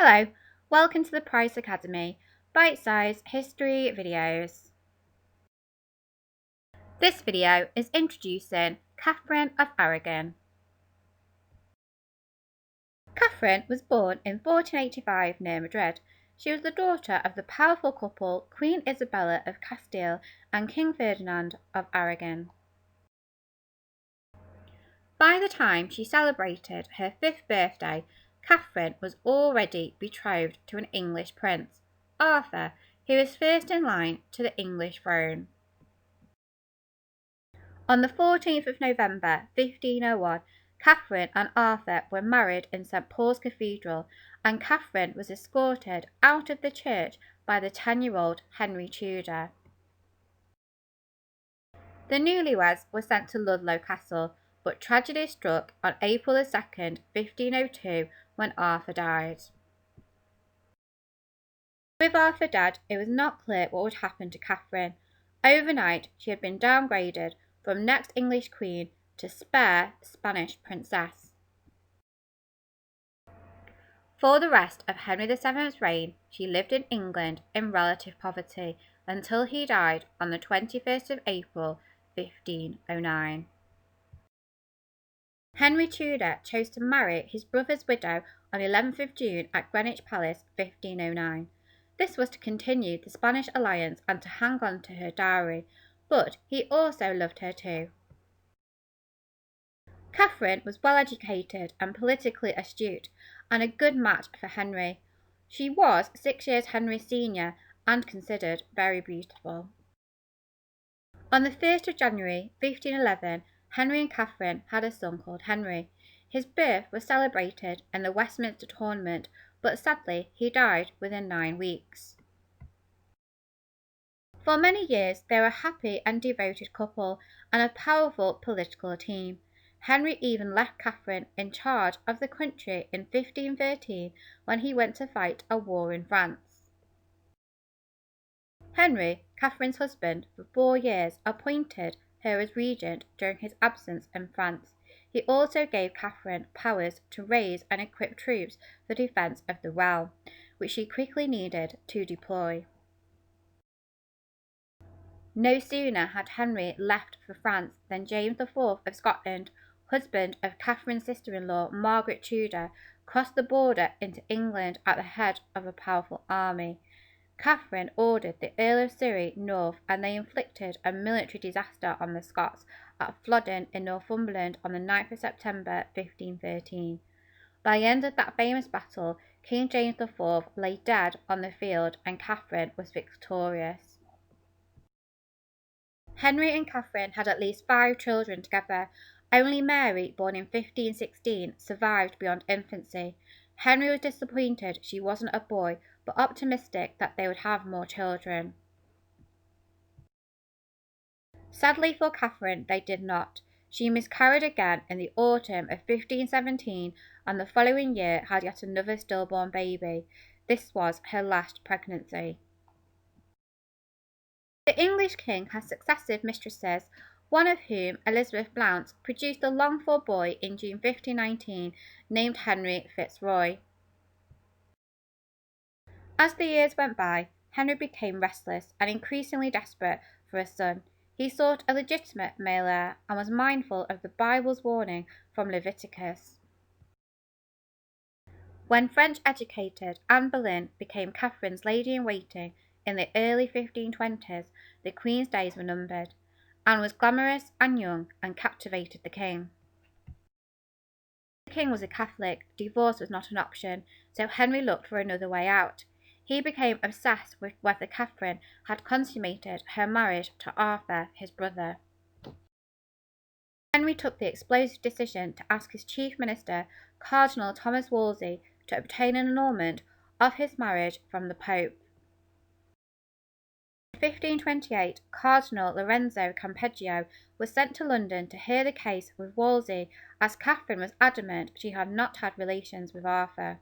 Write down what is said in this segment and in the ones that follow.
Hello, welcome to the Price Academy, bite-sized history videos. This video is introducing Catherine of Aragon. Catherine was born in 1485 near Madrid. She was the daughter of the powerful couple Queen Isabella of Castile and King Ferdinand of Aragon. By the time she celebrated her 5th birthday, Catherine was already betrothed to an English prince, Arthur, who was first in line to the English throne. On the 14th of November 1501, Catherine and Arthur were married in St. Paul's Cathedral, and Catherine was escorted out of the church by the 10-year-old Henry Tudor. The newlyweds were sent to Ludlow Castle, but tragedy struck on April 2nd, 1502, when Arthur died. With Arthur dead, it was not clear what would happen to Catherine. Overnight, she had been downgraded from next English queen to spare Spanish princess. For the rest of Henry VII's reign, she lived in England in relative poverty until he died on the 21st of April, 1509. Henry Tudor chose to marry his brother's widow on 11th of June at Greenwich Palace, 1509. This was to continue the Spanish alliance and to hang on to her dowry, but he also loved her too. Catherine was well educated and politically astute, and a good match for Henry. She was 6 years Henry's senior and considered very beautiful. On the 1st of January 1511, Henry and Catherine had a son called Henry. His birth was celebrated in the Westminster tournament, but sadly he died within 9 weeks. For many years they were a happy and devoted couple and a powerful political team. Henry even left Catherine in charge of the country in 1513 when he went to fight a war in France. Henry, Catherine's husband for 4 years, appointed her as regent during his absence in France. He also gave Catherine powers to raise and equip troops for the defence of the realm, which she quickly needed to deploy. No sooner had Henry left for France than James IV of Scotland, husband of Catherine's sister-in-law Margaret Tudor, crossed the border into England at the head of a powerful army. Catherine ordered the Earl of Surrey north, and they inflicted a military disaster on the Scots at Flodden in Northumberland on the 9th of September 1513. By the end of that famous battle, King James IV lay dead on the field and Catherine was victorious. Henry and Catherine had at least 5 children together. Only Mary, born in 1516, survived beyond infancy. Henry was disappointed she wasn't a boy, but optimistic that they would have more children. Sadly for Catherine, they did not. She miscarried again in the autumn of 1517, and the following year had yet another stillborn baby. This was her last pregnancy. The English king had successive mistresses, one of whom, Elizabeth Blount, produced a longed-for boy in June 1519, named Henry Fitzroy. As the years went by, Henry became restless and increasingly desperate for a son. He sought a legitimate male heir and was mindful of the Bible's warning from Leviticus. When French-educated Anne Bolyen became Catherine's lady-in-waiting in the early 1520s, the Queen's days were numbered. Anne was glamorous and young and captivated the king. The king was a Catholic, divorce was not an option, so Henry looked for another way out. He became obsessed with whether Catherine had consummated her marriage to Arthur, his brother. Henry took the explosive decision to ask his chief minister, Cardinal Thomas Wolsey, to obtain an annulment of his marriage from the Pope. In 1528, Cardinal Lorenzo Campeggio was sent to London to hear the case with Wolsey, as Catherine was adamant she had not had relations with Arthur.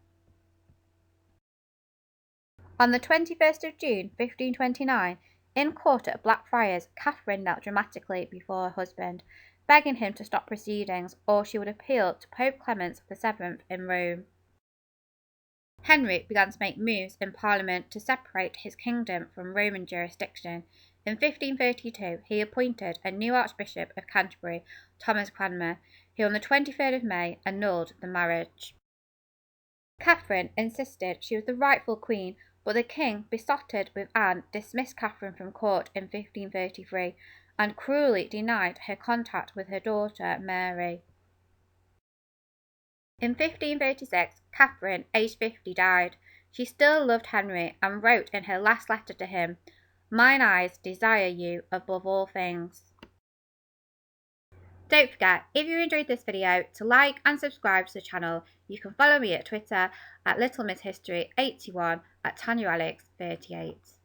On the 21st of June 1529, in court at Blackfriars, Catherine knelt dramatically before her husband, begging him to stop proceedings or she would appeal to Pope Clement VII in Rome. Henry began to make moves in Parliament to separate his kingdom from Roman jurisdiction. In 1532, he appointed a new Archbishop of Canterbury, Thomas Cranmer, who on the 23rd of May annulled the marriage. Catherine insisted she was the rightful queen, but the king, besotted with Anne, dismissed Catherine from court in 1533 and cruelly denied her contact with her daughter Mary. In 1536, Catherine, aged 50, died. She still loved Henry and wrote in her last letter to him, "Mine eyes desire you above all things." Don't forget, if you enjoyed this video, to like and subscribe to the channel. You can follow me at Twitter at LittleMissHistory81, at TanyaAlex38.